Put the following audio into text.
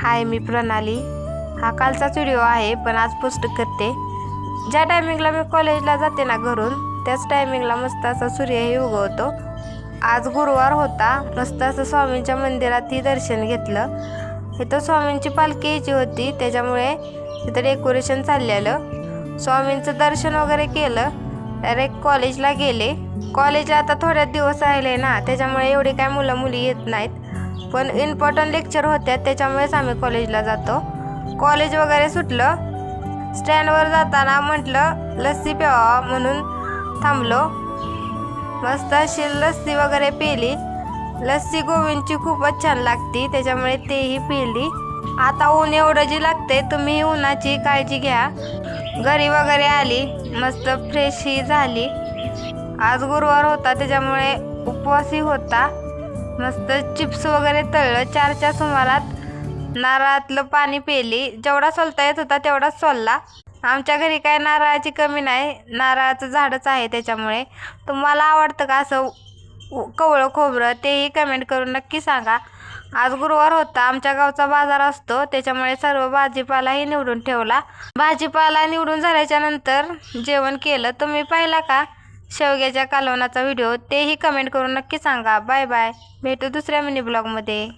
हाय, मी प्रणाली. हा कालचाच व्हिडिओ आहे, पण आज पोस्ट करते. ज्या टायमिंगला मी कॉलेजला जाते ना घरून, त्याच टायमिंगला मस्त असा सूर्यही उगवतो. आज गुरुवार होता. मस्त असं स्वामींच्या मंदिरातही दर्शन घेतलं. इथं स्वामींची पालखी यायची होती, त्याच्यामुळे इथं डेकोरेशन चाललेलं. स्वामींचं दर्शन वगैरे केलं. डायरेक्ट कॉलेजला गेले. कॉलेजला आता थोड्याच दिवस राहिले ना, त्याच्यामुळे एवढे काय मुलं मुली येत नाहीत. पण इम्पॉर्टंट लेक्चर होत्या, त्याच्यामुळेच आम्ही कॉलेजला जातो. कॉलेज वगैरे सुटलं. स्टँडवर जाताना म्हटलं लस्सी प्यावा, म्हणून थांबलो. मस्त अशी लस्सी वगैरे पिली. लस्सी गोविंदची खूपच छान लागती, त्याच्यामुळे तेही पिली. आता ऊन एवढं जी लागते, तुम्ही उन्हाची काळजी घ्या. घरी वगैरे आली, मस्त फ्रेशही झाली. आज गुरुवार होता, त्याच्यामुळे उपवासही होता. मस्त चिप्स वगैरे तळलं. 4च्या सुमारात नारळातलं पाणी पिली. जेवढा सोलता येत होता तेवढाच सोलला. आमच्या घरी काय नारळाची कमी नाही, नारळाचं झाडच आहे, त्याच्यामुळे. तुम्हाला आवडतं का असं कवळं खोबरं, तेही कमेंट करून नक्की सांगा. आज गुरुवार होता. आमच्या गावचा बाजार असतो, त्याच्यामुळे सर्व भाजीपालाही निवडून ठेवला. भाजीपाला निवडून झाल्याच्या नंतर जेवण केलं. तुम्ही पाहिला का शेवग्याच्या कालवणाचा व्हिडिओ? तेही कमेंट करून नक्की सांगा. Bye bye. भेटू दुसऱ्या मिनी ब्लॉगमध्ये.